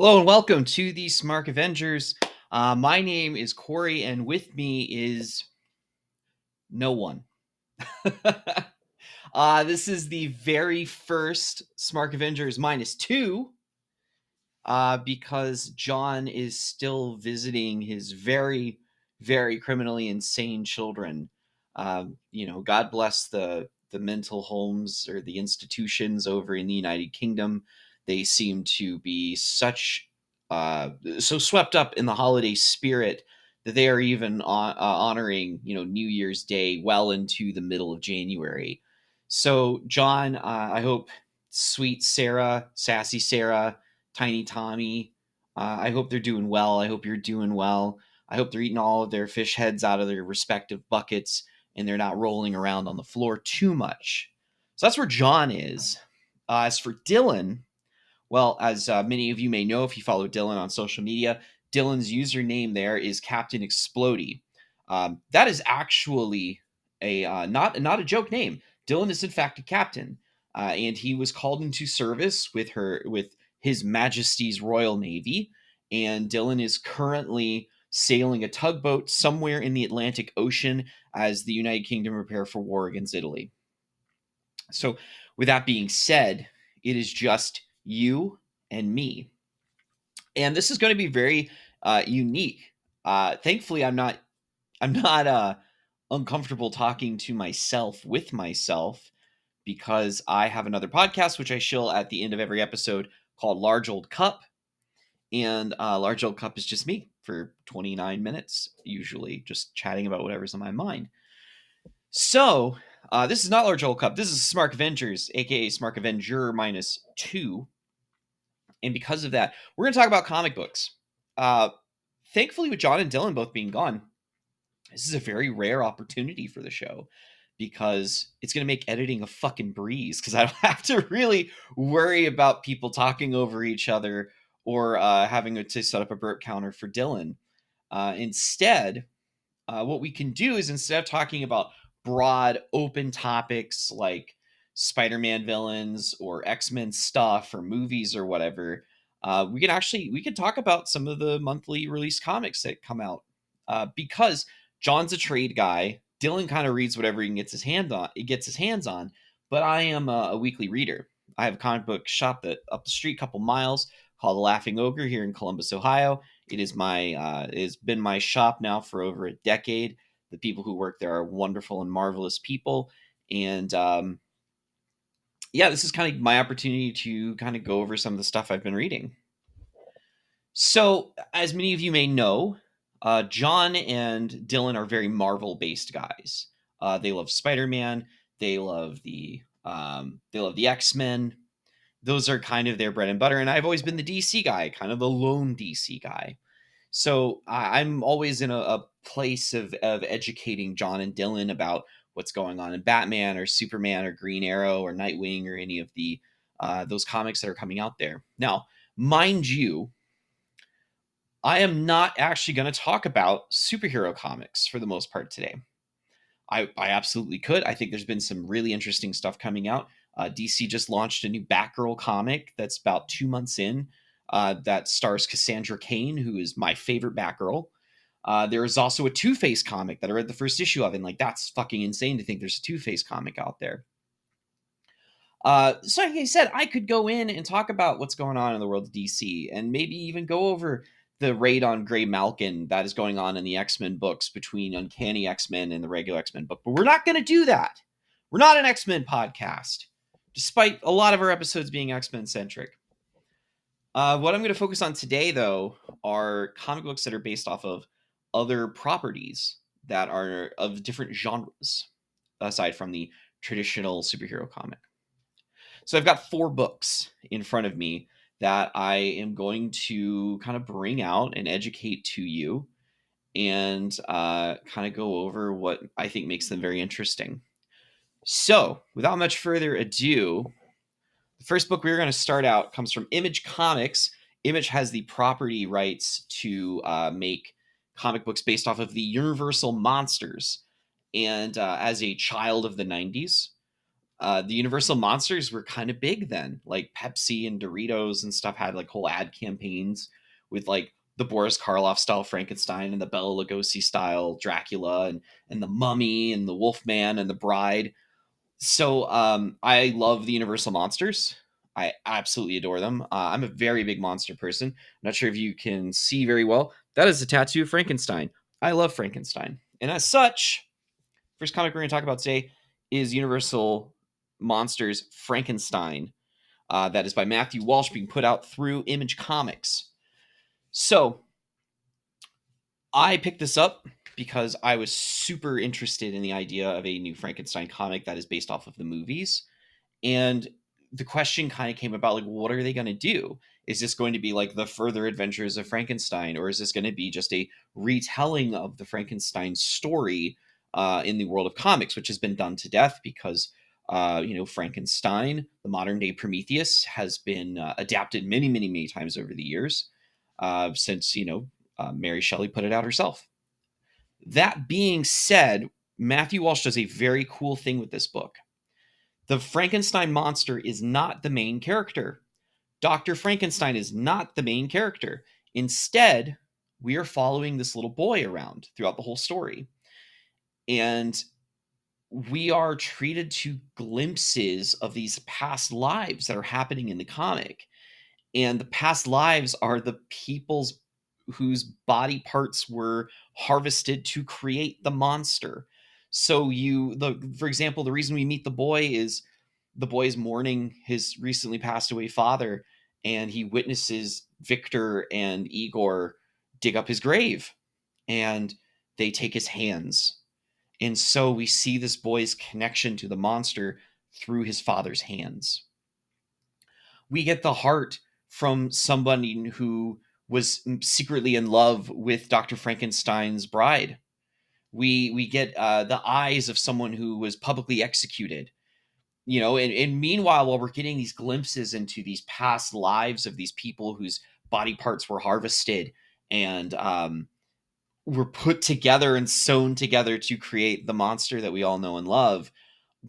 Hello and welcome to the Smark Avengers. My name is Corey, and with me is no one. This is the very first Smark Avengers Minus Two, because Jon is still visiting his very, very criminally insane children. God bless the mental homes or the institutions over in the United Kingdom. They seem to be so swept up in the holiday spirit that they are even honoring New Year's Day well into the middle of January. So Jon, I hope sweet Sarah, sassy Sarah, Tiny Tommy. I hope they're doing well. I hope you're doing well. I hope they're eating all of their fish heads out of their respective buckets and they're not rolling around on the floor too much. So that's where Jon is. As for Dylan, well, as many of you may know if you follow Dylan on social media, Dylan's username there is Captain Explody. That is actually a not a joke name. Dylan is in fact a captain, and he was called into service with His Majesty's Royal Navy. And Dylan is currently sailing a tugboat somewhere in the Atlantic Ocean as the United Kingdom prepare for war against Italy. So, with that being said, it is just you and me. And this is going to be very unique. Thankfully, I'm not uncomfortable talking to myself with myself because I have another podcast which I shill at the end of every episode called Large Old Cup, and Large Old Cup is just me for 29 minutes, usually just chatting about whatever's on my mind. So this is not Large Old Cup. This is Smark Avengers, aka Smark Avenger Minus Two. And because of that, we're going to talk about comic books. Uh, Thankfully, with Jon and Dylan both being gone, this is a very rare opportunity for the show because it's going to make editing a fucking breeze because I don't have to really worry about people talking over each other or having to set up a burp counter for Dylan. Instead, what we can do is instead of talking about broad, open topics like Spider-Man villains or X-Men stuff or movies or whatever, we can talk about some of the monthly release comics that come out because Jon's a trade guy. Dylan kind of reads whatever he can gets his hands on, but I am a weekly reader. I have a comic book shop that up the street, a couple miles, called The Laughing Ogre here in Columbus, Ohio. It has been my shop now for over a decade. The people who work there are wonderful and marvelous people, and yeah, this is kind of my opportunity to kind of go over some of the stuff I've been reading. So, as many of you may know, Jon and Dylan are very Marvel-based guys. They love Spider-Man. They love the X-Men. Those are kind of their bread and butter. And I've always been the DC guy, kind of the lone DC guy. So I'm always in a place of educating Jon and Dylan about what's going on in Batman or Superman or Green Arrow or Nightwing or any of the those comics that are coming out there. Now, mind you, I am not actually going to talk about superhero comics for the most part today. I absolutely could. I think there's been some really interesting stuff coming out. DC just launched a new Batgirl comic that's about 2 months in that stars Cassandra Cain, who is my favorite Batgirl. There is also a Two-Face comic that I read the first issue of, and like that's fucking insane to think there's a Two-Face comic out there. So like I said, I could go in and talk about what's going on in the world of DC and maybe even go over the raid on Grey Malkin that is going on in the X-Men books between Uncanny X-Men and the regular X-Men book. But we're not going to do that. We're not an X-Men podcast, despite a lot of our episodes being X-Men centric. What I'm going to focus on today, though, are comic books that are based off of other properties that are of different genres, aside from the traditional superhero comic. So I've got 4 books in front of me that I am going to kind of bring out and educate to you and kind of go over what I think makes them very interesting. So without much further ado, the first book we're going to start out comes from Image Comics. Image has the property rights to make comic books based off of the Universal Monsters. And as a child of the 90s, The Universal monsters were kind of big then. Like Pepsi and Doritos and stuff had like whole ad campaigns with like the Boris Karloff style Frankenstein and the Bela Lugosi style Dracula and the Mummy and the Wolfman and the Bride. So I love the Universal monsters. I absolutely adore them. I'm a very big monster person. I'm not sure if you can see very well. That is a tattoo of Frankenstein. I love Frankenstein. And as such, first comic we're going to talk about today is Universal Monsters Frankenstein. That is by Matthew Walsh, being put out through Image Comics. So I picked this up because I was super interested in the idea of a new Frankenstein comic that is based off of the movies. And the question kind of came about, like, what are they going to do? Is this going to be like the further adventures of Frankenstein, or is this going to be just a retelling of the Frankenstein story in the world of comics, which has been done to death because Frankenstein, the modern day Prometheus, has been adapted many, many, many times over the years since Mary Shelley put it out herself. That being said, Matthew Walsh does a very cool thing with this book. The Frankenstein monster is not the main character. Dr. Frankenstein is not the main character. Instead, we are following this little boy around throughout the whole story. And we are treated to glimpses of these past lives that are happening in the comic. And the past lives are the people's whose body parts were harvested to create the monster. So for example, the reason we meet the boy is the boy is mourning his recently passed away father, and he witnesses Victor and Igor dig up his grave, and they take his hands. And so we see this boy's connection to the monster through his father's hands. We get the heart from somebody who was secretly in love with Dr. Frankenstein's bride. We get the eyes of someone who was publicly executed. And meanwhile, while we're getting these glimpses into these past lives of these people whose body parts were harvested and were put together and sewn together to create the monster that we all know and love,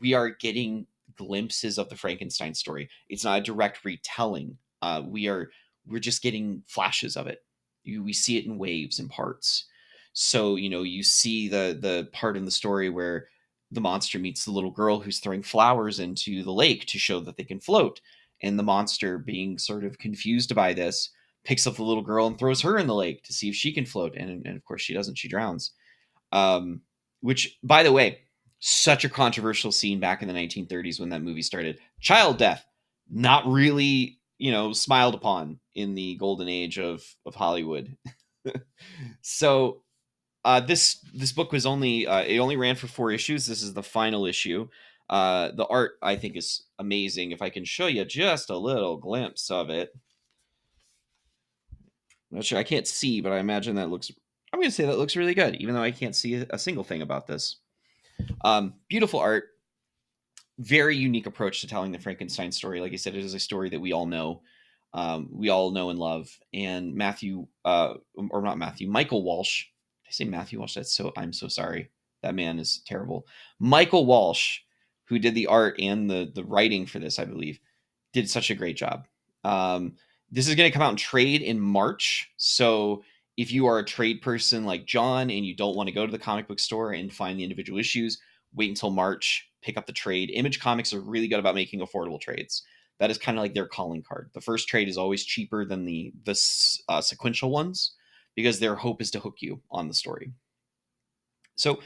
we are getting glimpses of the Frankenstein story. It's not a direct retelling. We're just getting flashes of it. We see it in waves and parts. So you see the part in the story where the monster meets the little girl who's throwing flowers into the lake to show that they can float, and the monster, being sort of confused by this, picks up the little girl and throws her in the lake to see if she can float, and of course she doesn't. She drowns. Which, by the way, such a controversial scene back in the 1930s when that movie started. Child death, not really, smiled upon in the golden age of Hollywood. So this book was only it only ran for 4 issues. This is the final issue. The art, I think, is amazing. If I can show you just a little glimpse of it. I'm not sure. I can't see, but I imagine that looks. I'm going to say that looks really good, even though I can't see a single thing about this. Beautiful art, very unique approach to telling the Frankenstein story. Like I said, it is a story that we all know, and love. And Michael Walsh. Did I say Matthew Walsh? I'm so sorry. That man is terrible. Michael Walsh, who did the art and the writing for this, I believe, did such a great job. This is going to come out in trade in March. So if you are a trade person like John and you don't want to go to the comic book store and find the individual issues, wait until March, pick up the trade. Image Comics are really good about making affordable trades. That is kind of like their calling card. The first trade is always cheaper than the sequential ones because their hope is to hook you on the story. So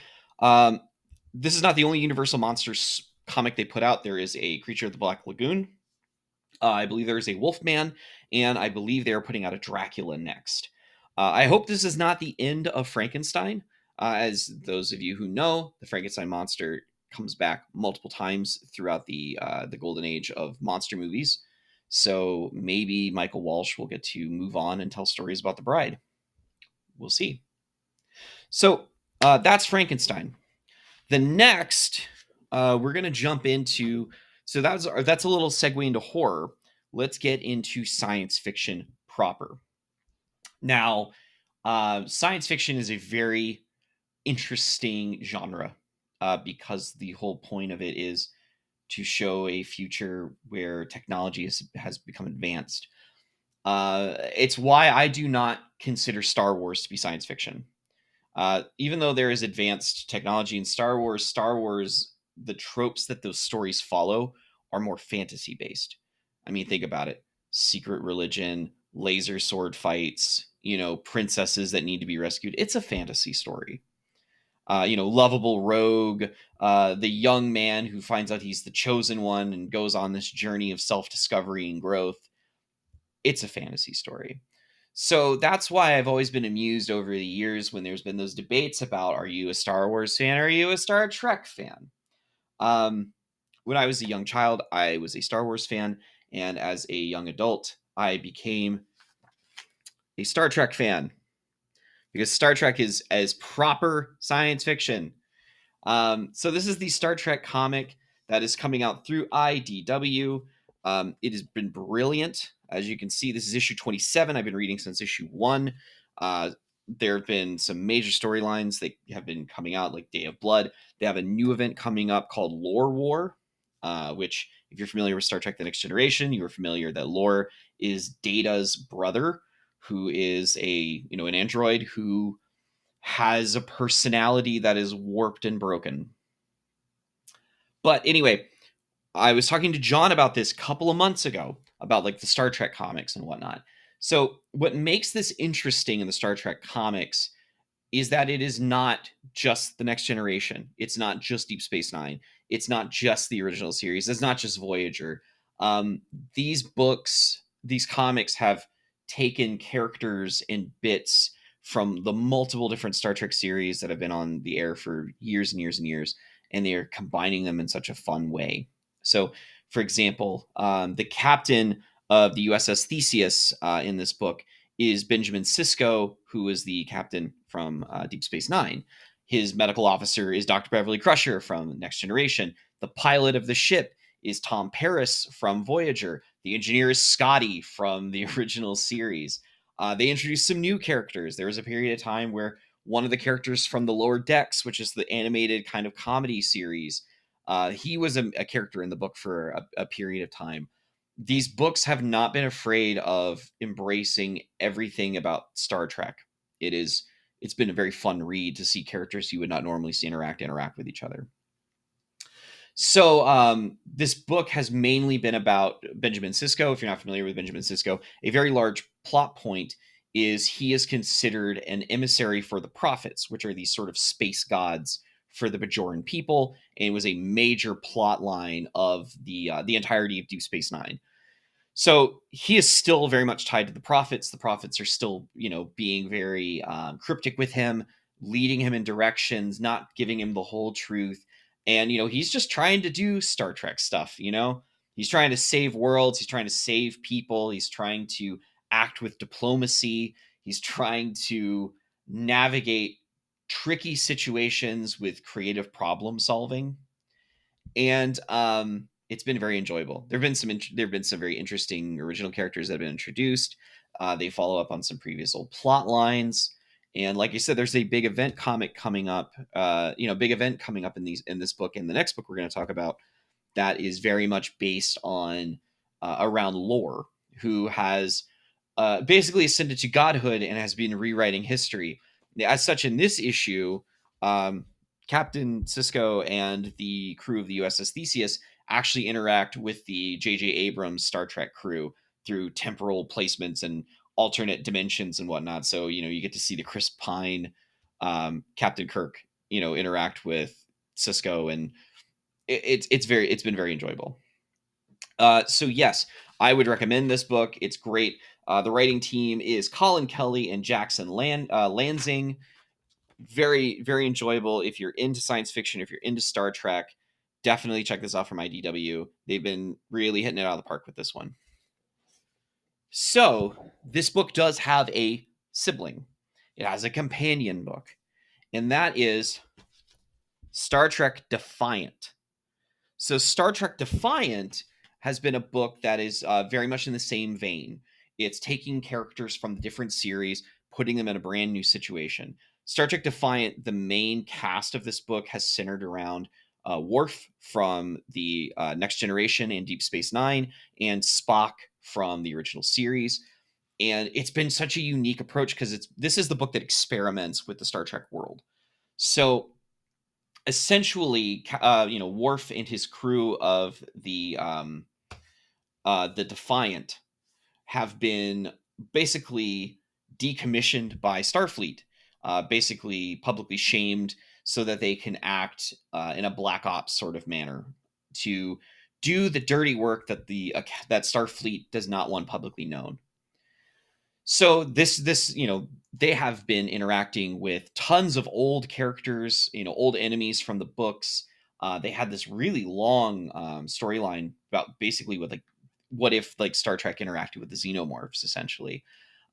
this is not the only Universal Monsters comic they put out. There is a Creature of the Black Lagoon. I believe there is a Wolfman, and I believe they are putting out a Dracula next. I hope this is not the end of Frankenstein. As those of you who know, the Frankenstein monster comes back multiple times throughout the golden age of monster movies. So maybe Michael Walsh will get to move on and tell stories about the bride. We'll see. So that's Frankenstein. The next, we're going to jump into. So that's a little segue into horror. Let's get into science fiction proper. Now, science fiction is a very interesting genre because the whole point of it is to show a future where technology has become advanced. It's why I do not consider Star Wars to be science fiction. Even though there is advanced technology in Star Wars, the tropes that those stories follow are more fantasy based. I mean, think about it: secret religion, laser sword fights, princesses that need to be rescued. It's a fantasy story. Lovable rogue, the young man who finds out he's the chosen one and goes on this journey of self discovery and growth. It's a fantasy story. So that's why I've always been amused over the years when there's been those debates about, are you a Star Wars fan or are you a Star Trek fan? Um, when I was a young child, I was a Star Wars fan, and as a young adult, I became a Star Trek fan because Star Trek is as proper science fiction. So this is the Star Trek comic that is coming out through IDW. It has been brilliant. As you can see, this is issue 27. I've been reading since issue 1. There have been some major storylines that have been coming out, like Day of Blood. They have a new event coming up called Lore War, which, if you're familiar with Star Trek The Next Generation, you are familiar that Lore is Data's brother, who is an android who has a personality that is warped and broken. But anyway, I was talking to John about this a couple of months ago about like the Star Trek comics and whatnot. So what makes this interesting in the Star Trek comics is that it is not just the Next Generation. It's not just Deep Space Nine. It's not just the original series. It's not just Voyager. Um, these books, these comics have taken characters and bits from the multiple different Star Trek series that have been on the air for years and years and years, and they are combining them in such a fun way. So, for example, the captain of the USS Theseus in this book is Benjamin Sisko, who is the captain from Deep Space Nine. His medical officer is Dr. Beverly Crusher from Next Generation. The pilot of the ship is Tom Paris from Voyager. The engineer is Scotty from the original series. They introduced some new characters. There was a period of time where one of the characters from the Lower Decks, which is the animated kind of comedy series, he was a character in the book for a period of time. These books have not been afraid of embracing everything about Star Trek. It's been a very fun read to see characters you would not normally see interact with each other. So this book has mainly been about Benjamin Sisko. If you're not familiar with Benjamin Sisko, a very large plot point is he is considered an emissary for the prophets, which are these sort of space gods for the Bajoran people, and it was a major plot line of the entirety of Deep Space Nine. So he is still very much tied to the prophets. The prophets are still, being very cryptic with him, leading him in directions, not giving him the whole truth. And, he's just trying to do Star Trek stuff, He's trying to save worlds. He's trying to save people. He's trying to act with diplomacy. He's trying to navigate tricky situations with creative problem solving. And it's been very enjoyable. There've been some very interesting original characters that have been introduced. They follow up on some previous old plot lines, and like you said, there's a big event comic coming up. Big event coming up in this book and the next book we're going to talk about that is very much based on around Lore, who has basically ascended to godhood and has been rewriting history. As such, in this issue, um, Captain Sisko and the crew of the USS Theseus actually interact with the J.J. Abrams Star Trek crew through temporal placements and alternate dimensions and whatnot. So, you get to see the Chris Pine, Captain Kirk, interact with Sisko, and it's been very enjoyable. So yes, I would recommend this book. It's great. The writing team is Colin Kelly and Jackson Lansing. Very, very enjoyable. If you're into science fiction, if you're into Star Trek, definitely check this out from IDW. They've been really hitting it out of the park with this one. So this book does have a sibling. It has a companion book, and that is Star Trek Defiant. So Star Trek Defiant has been a book that is very much in the same vein. It's taking characters from the different series, putting them in a brand new situation. Star Trek Defiant, the main cast of this book has centered around Worf from the Next Generation and Deep Space Nine, and Spock from the original series. And it's been such a unique approach because this is the book that experiments with the Star Trek world. So essentially, Worf and his crew of the Defiant have been basically decommissioned by Starfleet, basically publicly shamed so that they can act in a black ops sort of manner to do the dirty work that that Starfleet does not want publicly known. So they have been interacting with tons of old characters, old enemies from the books. They had this really long storyline about basically with like what if like Star Trek interacted with the xenomorphs essentially.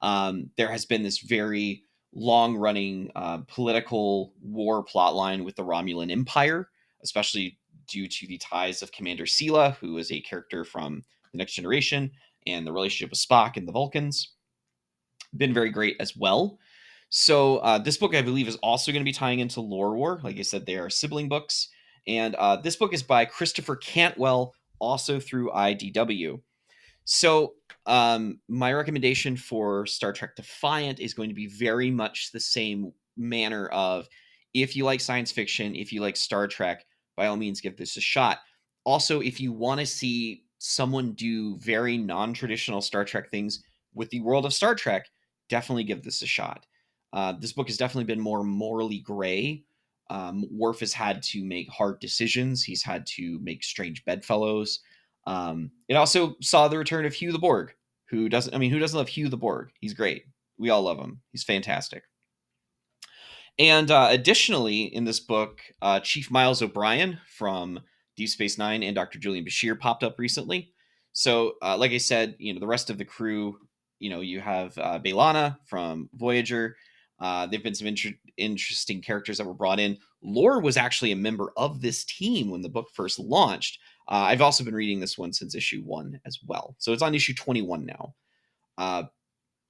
There has been this very long running political war plotline with the Romulan Empire, especially due to the ties of Commander Sela, who is a character from the Next Generation, and the relationship with Spock and the Vulcans. Been very great as well. So this book, I believe, is also going to be tying into Lore War. Like I said, they are sibling books. And this book is by Christopher Cantwell, also through IDW. So my recommendation for Star Trek Defiant is going to be very much the same manner of, if you like science fiction, if you like Star Trek, by all means give this a shot. Also, if you want to see someone do very non-traditional Star Trek things with the world of Star Trek, definitely give this a shot. This book has definitely been more morally gray. Worf has had to make hard decisions. He's had to make strange bedfellows. It also saw the return of Hugh the Borg, who doesn't love Hugh the Borg? He's great. We all love him. He's fantastic. And additionally, in this book, Chief Miles O'Brien from Deep Space Nine and Dr. Julian Bashir popped up recently. So, like I said, the rest of the crew, you have Bailana from Voyager. There've been some interesting characters that were brought in. Lore was actually a member of this team when the book first launched. I've also been reading this one since issue 1 as well. So it's on issue 21 now.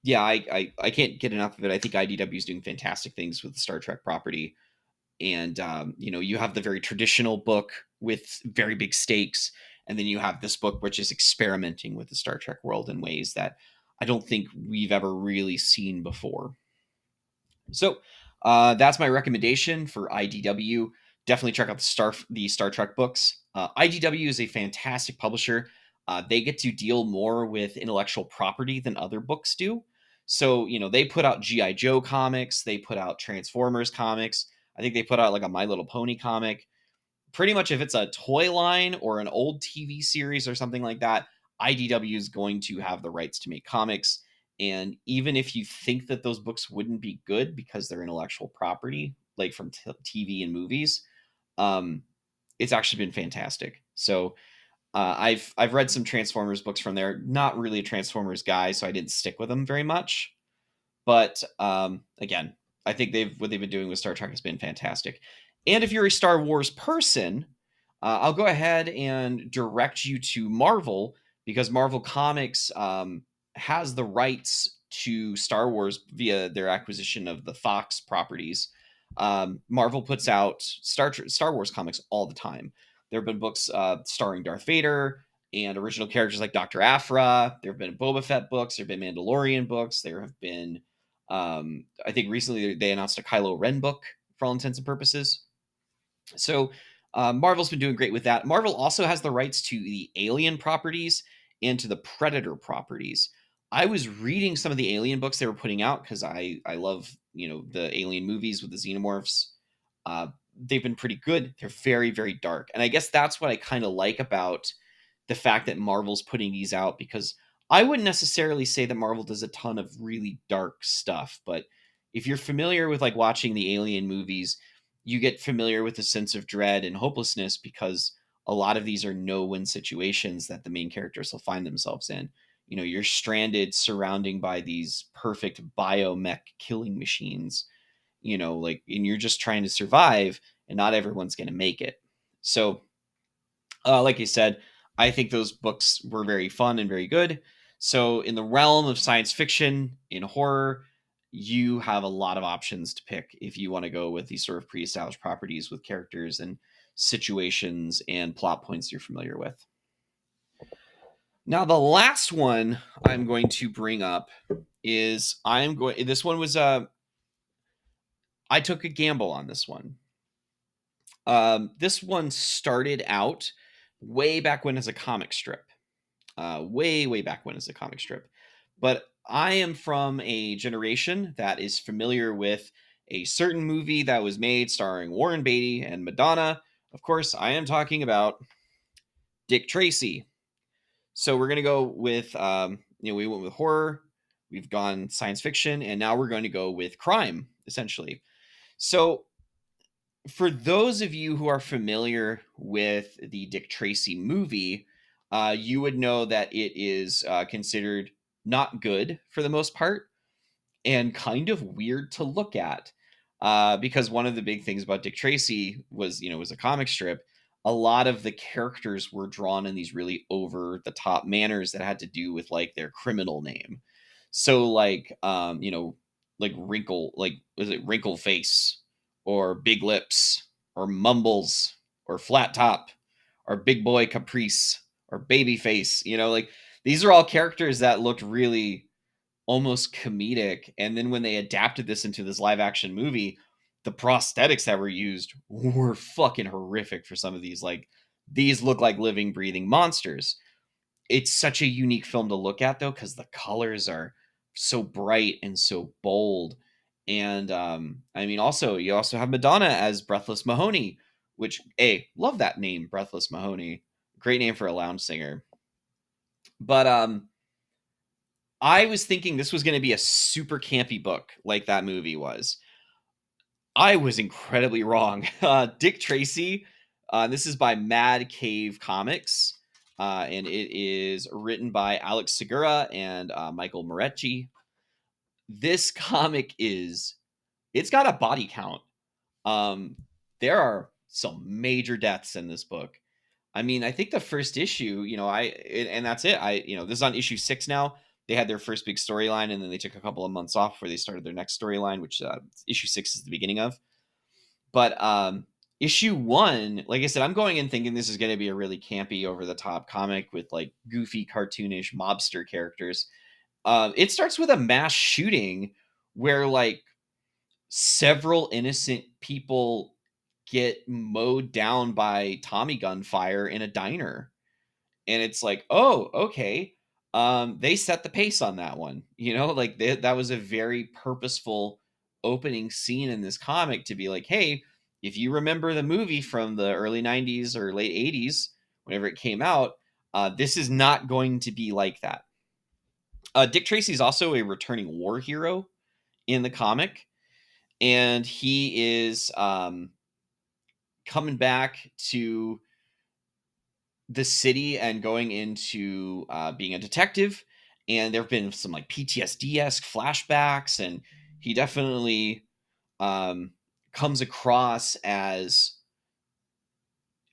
Yeah, I can't get enough of it. I think IDW is doing fantastic things with the Star Trek property. And, you have the very traditional book with very big stakes. And then you have this book, which is experimenting with the Star Trek world in ways that I don't think we've ever really seen before. So that's my recommendation for IDW. Definitely check out the Star Trek books. IDW is a fantastic publisher. They get to deal more with intellectual property than other books do. So they put out GI Joe comics, they put out Transformers comics. I think they put out like a My Little Pony comic. Pretty much if it's a toy line or an old TV series or something like that, IDW is going to have the rights to make comics. And even if you think that those books wouldn't be good because they're intellectual property, like from TV and movies, it's actually been fantastic. So I've read some Transformers books from there. Not really a Transformers guy, so I didn't stick with them very much. But again, I think what they've been doing with Star Trek has been fantastic. And if you're a Star Wars person, I'll go ahead and direct you to Marvel, because Marvel Comics has the rights to Star Wars via their acquisition of the Fox properties. Marvel puts out Star Wars comics all the time. There have been books starring Darth Vader and original characters like Dr. Aphra. There have been Boba Fett books. There have been Mandalorian books. There have been, I think recently they announced a Kylo Ren book for all intents and purposes. So Marvel's been doing great with that. Marvel also has the rights to the Alien properties and to the Predator properties. I was reading some of the Alien books they were putting out because I love the Alien movies with the xenomorphs. They've been pretty good. They're very, very dark, and I guess that's what I kind of like about the fact that Marvel's putting these out, because I wouldn't necessarily say that Marvel does a ton of really dark stuff, but if you're familiar with like watching the Alien movies, you get familiar with a sense of dread and hopelessness because a lot of these are no-win situations that the main characters will find themselves in. You're stranded surrounding by these perfect biomech killing machines, and you're just trying to survive, and not everyone's going to make it. So like I said, I think those books were very fun and very good. So, in the realm of science fiction, in horror, you have a lot of options to pick if you want to go with these sort of pre-established properties with characters and situations and plot points you're familiar with. Now, the last one I'm going to bring up is this one was I took a gamble on this one. This one started out way back when as a comic strip. Way back when as a comic strip. But I am from a generation that is familiar with a certain movie that was made starring Warren Beatty and Madonna. Of course, I am talking about Dick Tracy. So we're going to go with, we went with horror, we've gone science fiction, and now we're going to go with crime, essentially. So for those of you who are familiar with the Dick Tracy movie, you would know that it is considered not good for the most part and kind of weird to look at. Because one of the big things about Dick Tracy was, was a comic strip. A lot of the characters were drawn in these really over the top manners that had to do with like their criminal name. So like was it Wrinkle Face or Big Lips or Mumbles or Flat Top or Big Boy Caprice or Baby Face, like these are all characters that looked really almost comedic. And then when they adapted this into this live action movie, the prosthetics that were used were fucking horrific for some of these. Like, these look like living, breathing monsters. It's such a unique film to look at, though, because the colors are so bright and so bold. And also, you also have Madonna as Breathless Mahoney, which, love that name, Breathless Mahoney. Great name for a lounge singer. But I was thinking this was going to be a super campy book like that movie was. I was incredibly wrong. Dick Tracy, this is by Mad Cave Comics, and it is written by Alex Segura and Michael Moretti. This comic it's got a body count. There are some major deaths in this book. I mean, I think the first issue, and that's it. This is on issue 6 now. They had their first big storyline, and then they took a couple of months off before they started their next storyline, which issue 6 is the beginning of. But issue 1, like I said, I'm going in thinking this is going to be a really campy, over the top comic with like goofy, cartoonish mobster characters. It starts with a mass shooting where like several innocent people get mowed down by Tommy gun fire in a diner. And it's like, oh, okay. They set the pace on that one. Like that was a very purposeful opening scene in this comic to be like, hey, if you remember the movie from the early 90s or late 80s, whenever it came out, this is not going to be like that. Dick Tracy is also a returning war hero in the comic, and he is coming back to the city and going into being a detective. And there have been some like PTSD-esque flashbacks, and he definitely comes across as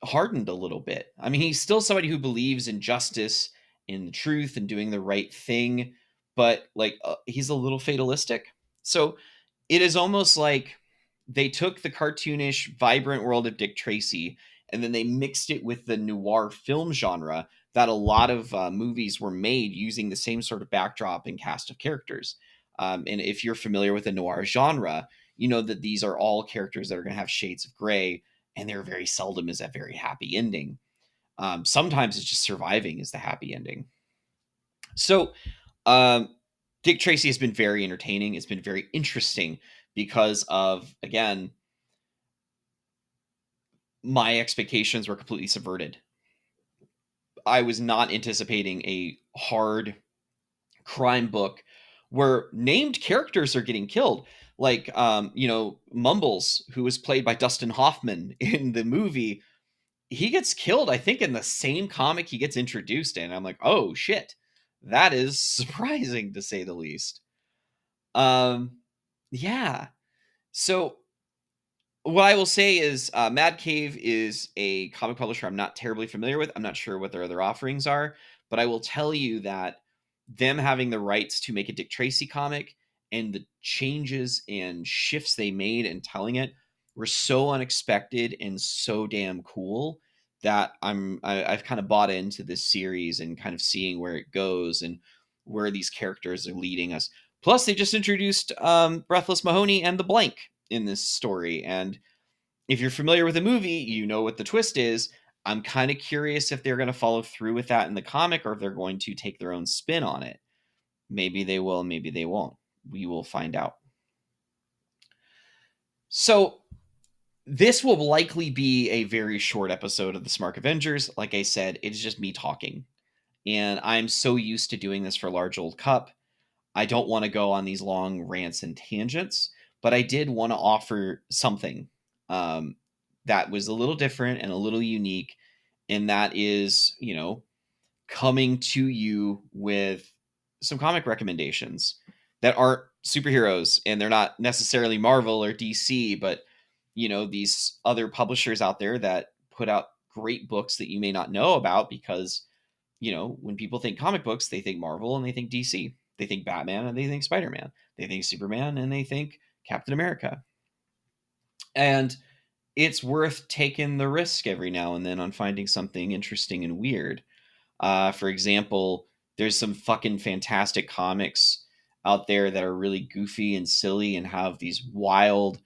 hardened a little bit. I mean, he's still somebody who believes in justice, in the truth, and doing the right thing, but like he's a little fatalistic. So it is almost like they took the cartoonish, vibrant world of Dick Tracy and then they mixed it with the noir film genre that a lot of movies were made using the same sort of backdrop and cast of characters. And if you're familiar with the noir genre, you know that these are all characters that are going to have shades of gray, and there very seldom is a very happy ending. Sometimes it's just surviving is the happy ending. So Dick Tracy has been very entertaining. It's been very interesting because of, again, my expectations were completely subverted. I was not anticipating a hard crime book where named characters are getting killed. Like, Mumbles, who was played by Dustin Hoffman in the movie, he gets killed, I think, in the same comic he gets introduced in. I'm like, oh shit, that is surprising to say the least. Yeah. So what I will say is Mad Cave is a comic publisher I'm not terribly familiar with. I'm not sure what their other offerings are, but I will tell you that them having the rights to make a Dick Tracy comic and the changes and shifts they made in telling it were so unexpected and so damn cool that I've kind of bought into this series and kind of seeing where it goes and where these characters are leading us. Plus, they just introduced Breathless Mahoney and the Blank in this story, and if you're familiar with the movie, you know what the twist is. I'm kind of curious if they're going to follow through with that in the comic or if they're going to take their own spin on it. Maybe they will, maybe they won't. We will find out. So, this will likely be a very short episode of the Smark Avengers. Like I said, it's just me talking. And I'm so used to doing this for Large Old Cup. I don't want to go on these long rants and tangents, but I did want to offer something that was a little different and a little unique. And that is, coming to you with some comic recommendations that aren't superheroes and they're not necessarily Marvel or DC, but these other publishers out there that put out great books that you may not know about because when people think comic books, they think Marvel and they think DC. They think Batman and they think Spider-Man. They think Superman and they think Captain America. And it's worth taking the risk every now and then on finding something interesting and weird. For example, there's some fucking fantastic comics out there that are really goofy and silly and have these wild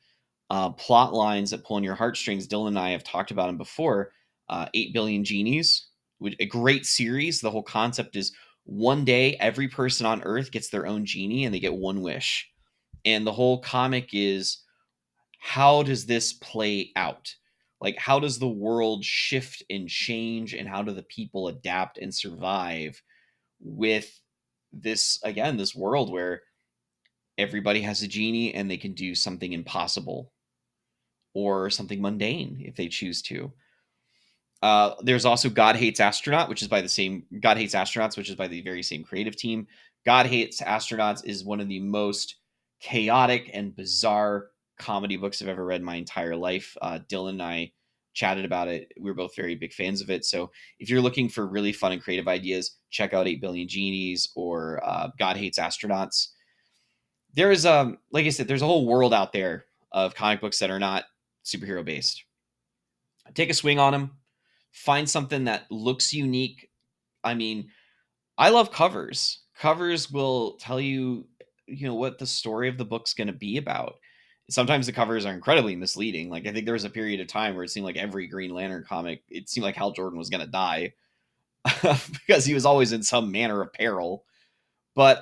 plot lines that pull on your heartstrings. Dylan and I have talked about them before. 8 Billion Genies, a great series. The whole concept is one day every person on Earth gets their own genie and they get one wish. And the whole comic is, how does this play out? Like, how does the world shift and change, and how do the people adapt and survive with this, again, this world where everybody has a genie and they can do something impossible or something mundane if they choose to. There's also God Hates Astronauts, which is by the very same creative team. God Hates Astronauts is one of the most chaotic and bizarre comedy books I've ever read in my entire life. Dylan and I chatted about it. We were both very big fans of it. So if you're looking for really fun and creative ideas, check out 8 Billion Genies or God Hates Astronauts. There is, like I said, there's a whole world out there of comic books that are not superhero based. Take a swing on them. Find something that looks unique. I mean, I love covers. Covers will tell you, what the story of the book's going to be about. Sometimes the covers are incredibly misleading. Like, I think there was a period of time where it seemed like every Green Lantern comic, it seemed like Hal Jordan was going to die because he was always in some manner of peril. But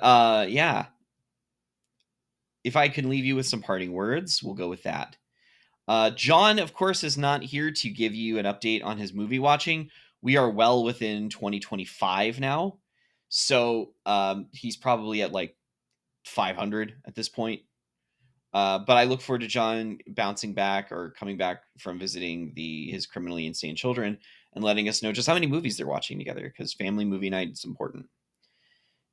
yeah, if I can leave you with some parting words, we'll go with that. Jon, of course, is not here to give you an update on his movie watching. We are well within 2025 now. So he's probably at like 500 at this point. But I look forward to Jon bouncing back or coming back from visiting his criminally insane children and letting us know just how many movies they're watching together, because family movie night is important.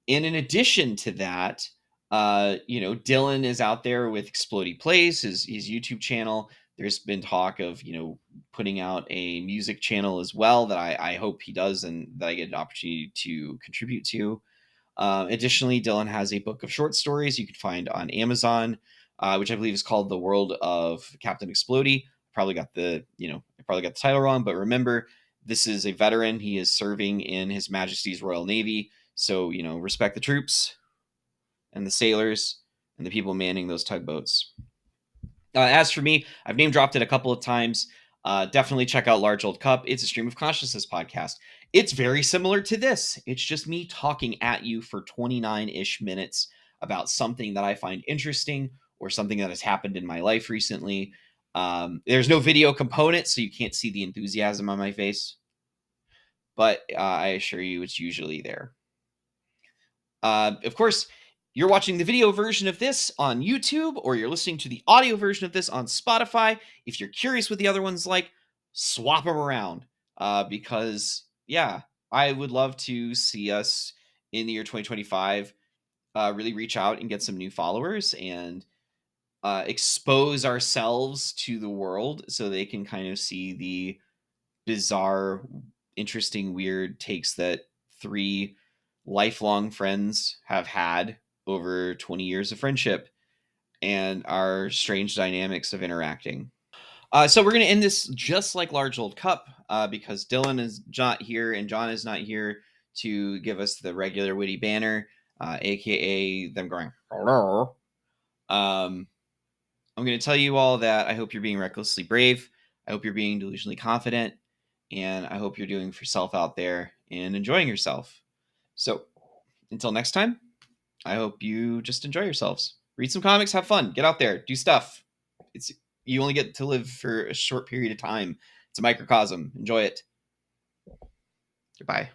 And in addition to that, Dylan is out there with Explodey Plays, his YouTube channel. There's been talk of, putting out a music channel as well that I hope he does and that I get an opportunity to contribute to. Additionally, Dylan has a book of short stories you can find on Amazon, which I believe is called The World of Captain Explodey. I probably got the title wrong, but remember, this is a veteran. He is serving in His Majesty's Royal Navy. So, respect the troops and the sailors and the people manning those tugboats. As for me, I've name dropped it a couple of times. Definitely check out Large Old Cup. It's a stream of consciousness podcast. It's very similar to this. It's just me talking at you for 29-ish minutes about something that I find interesting or something that has happened in my life recently. There's no video component, so you can't see the enthusiasm on my face. But I assure you it's usually there. Of course, you're watching the video version of this on YouTube, or you're listening to the audio version of this on Spotify. If you're curious what the other one's like, swap them around. Because, yeah, I would love to see us in the year 2025 really reach out and get some new followers and expose ourselves to the world so they can kind of see the bizarre, interesting, weird takes that three lifelong friends have had over 20 years of friendship and our strange dynamics of interacting. So we're going to end this just like Large Old Cup because Dylan is not here and Jon is not here to give us the regular witty banner, aka them going, hello. I'm going to tell you all that I hope you're being recklessly brave. I hope you're being delusionally confident. And I hope you're doing for self out there and enjoying yourself. So until next time, I hope you just enjoy yourselves. Read some comics, have fun, get out there, do stuff. It's you only get to live for a short period of time. It's a microcosm. Enjoy it. Goodbye.